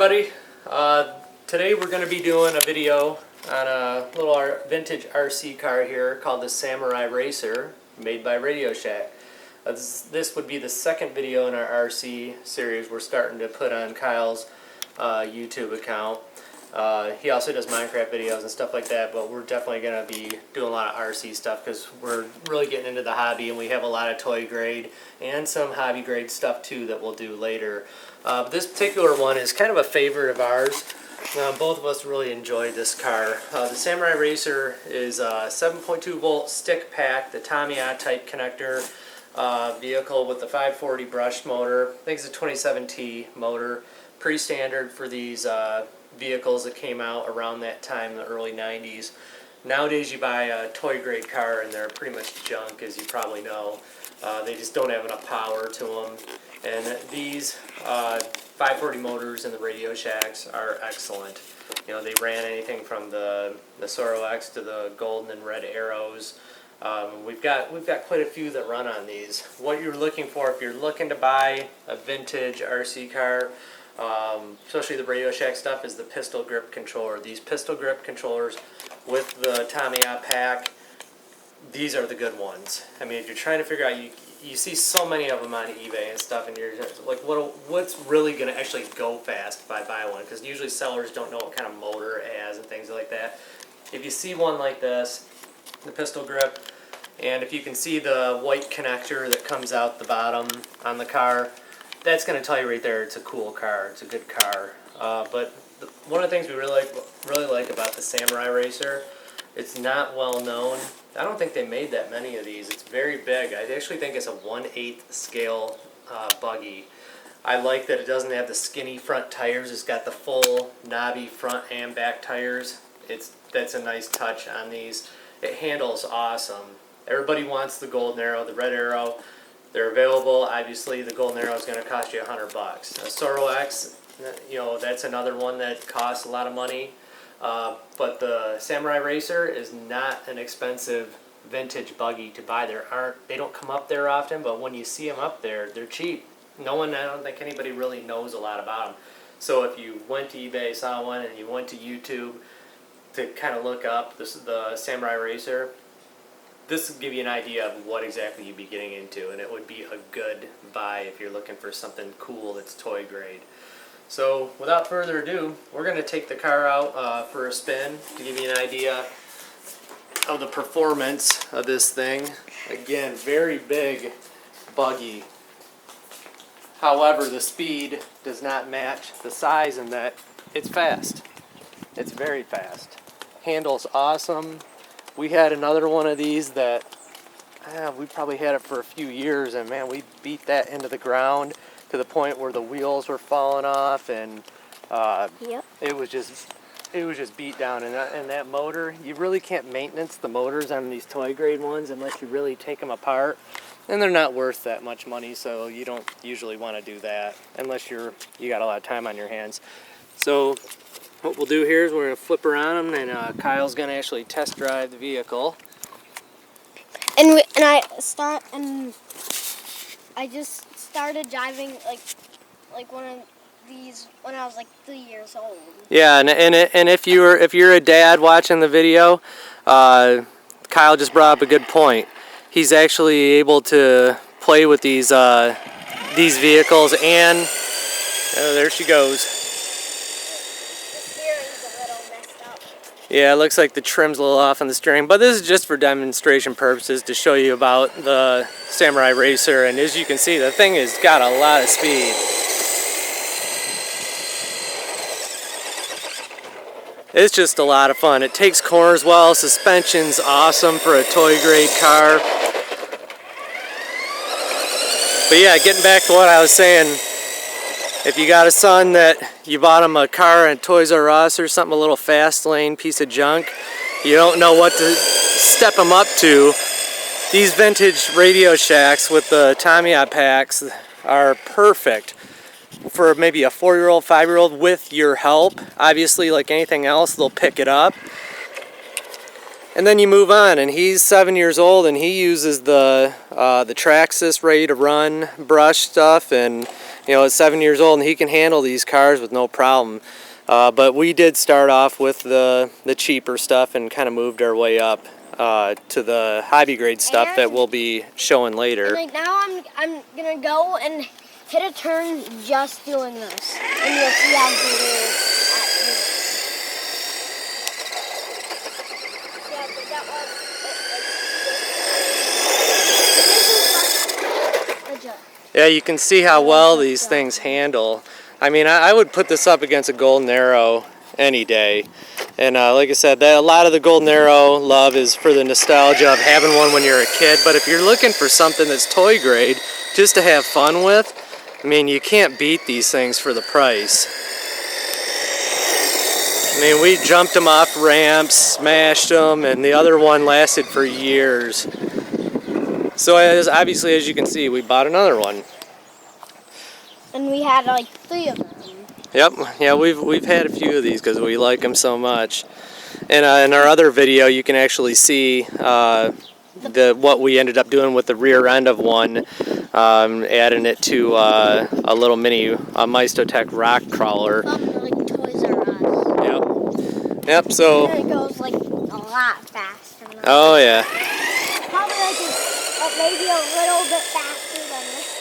Buddy, today we're going to be doing a video on a little vintage RC car here called the Samurai Racer, made by Radio Shack. This would be the second video in our RC series we're starting to put on Kyle's YouTube account. He also does Minecraft videos and stuff like that, but we're definitely going to be doing a lot of RC stuff because we're really getting into the hobby, and we have a lot of toy grade and some hobby grade stuff too that we'll do later. This particular one is kind of a favorite of ours. Both of us really enjoyed this car. The Samurai Racer is a 7.2 volt stick pack, the Tamiya type connector vehicle with the 540 brushed motor. I think it's a 27T motor, pretty standard for these vehicles that came out around that time in the early 90s. Nowadays you buy a toy grade car and they're pretty much junk, as you probably know. They just don't have enough power to them. And these 540 motors in the Radio Shacks are excellent. You know, they ran anything from the Soro X to the golden and red arrows. We've got quite a few that run on these. What you're looking for if you're looking to buy a vintage RC car, especially the Radio Shack stuff, is the pistol grip controller. These pistol grip controllers with the Tamiya pack, these are the good ones. I mean, if you're trying to figure out, you see so many of them on eBay and stuff, and you're just like, what's really going to actually go fast if I buy one? Because usually sellers don't know what kind of motor it has and things like that. If you see one like this, the pistol grip, and if you can see the white connector that comes out the bottom on the car, that's going to tell you right there it's a cool car, it's a good car. But one of the things we really like about the Samurai Racer, it's not well known. I don't think they made that many of these. It's very big. I actually think it's a 1/8 scale buggy. I like that it doesn't have the skinny front tires. It's got the full knobby front and back tires. That's a nice touch on these. It handles awesome. Everybody wants the golden arrow, the red arrow. They're available. Obviously, the golden arrow is going to cost you $100. A Soro X, you know, that's another one that costs a lot of money. But the Samurai Racer is not an expensive vintage buggy to buy. They don't come up there often, but when you see them up there, they're cheap. I don't think anybody really knows a lot about them. So if you went to eBay, saw one, and you went to YouTube to kind of look up the Samurai Racer, this will give you an idea of what exactly you'd be getting into, and it would be a good buy if you're looking for something cool that's toy grade. So without further ado, we're going to take the car out for a spin to give you an idea of the performance of this thing. Again, very big buggy. However, the speed does not match the size in that it's fast. It's very fast. Handles awesome. We had another one of these that we probably had it for a few years, and man, we beat that into the ground to the point where the wheels were falling off, and yep. It was just beat down. And that motor, you really can't maintenance the motors on these toy grade ones unless you really take them apart, and they're not worth that much money, so you don't usually want to do that unless you got a lot of time on your hands. So what we'll do here is we're going to flip around them, and Kyle's going to actually test drive the vehicle. And I just started driving like one of these when I was like 3 years old. Yeah, and if you're a dad watching the video, Kyle just brought up a good point. He's actually able to play with these vehicles, and there she goes. Yeah, it looks like the trim's a little off on the steering, but this is just for demonstration purposes to show you about the Samurai Racer, and as you can see, the thing has got a lot of speed. It's just a lot of fun. It takes corners well, suspension's awesome for a toy grade car. But yeah, getting back to what I was saying, if you got a son that you bought him a car at Toys R Us or something, a little fast lane piece of junk, you don't know what to step him up to, these vintage Radio Shacks with the Tamiya packs are perfect for maybe a 4-year-old, 5-year-old with your help. Obviously, like anything else, they'll pick it up. And then you move on, and he's 7 years old, and he uses the Traxxas ready to run brush stuff, and at 7 years old, and he can handle these cars with no problem. But we did start off with the cheaper stuff and kind of moved our way up to the hobby grade stuff that we'll be showing later. And like now I'm gonna go and hit a turn just doing this, and you'll see how good it is at doing it. Yeah, but that was Yeah, you can see how well these things handle. I mean, I would put this up against a Golden Arrow any day. And like I said, a lot of the Golden Arrow love is for the nostalgia of having one when you're a kid. But if you're looking for something that's toy grade, just to have fun with, I mean, you can't beat these things for the price. I mean, we jumped them off ramps, smashed them, and the other one lasted for years. So obviously, as you can see, we bought another one. And we had like 3 of them. Yep, yeah, we've had a few of these because we like them so much. And in our other video, you can actually see what we ended up doing with the rear end of one, adding it to a little mini Maestotech rock crawler. Like Toys R Us. Yep. So. And it goes like a lot faster. Oh yeah. Probably like maybe a little bit faster than this.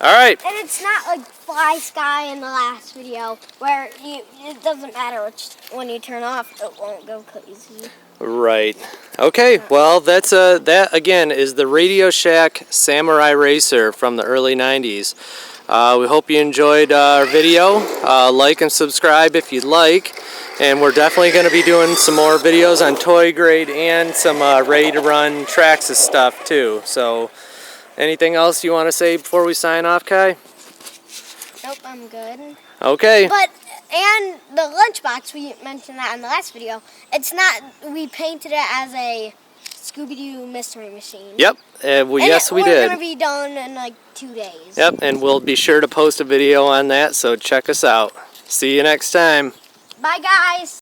All right. And it's not like Fly Sky in the last video where it doesn't matter which one you turn off, it won't go crazy. Right. Okay. Well, that again is the Radio Shack Samurai Racer from the early '90s. We hope you enjoyed our video. Like and subscribe if you'd like. And we're definitely going to be doing some more videos on toy grade and some ready to run Traxxas stuff too. So. Anything else you want to say before we sign off, Kai? Nope, I'm good. Okay. And the lunchbox, we mentioned that in the last video. It's not, we painted it as a Scooby-Doo mystery machine. Yep, yes we did. We're going to be done in like 2 days. Yep, and we'll be sure to post a video on that, so check us out. See you next time. Bye, guys.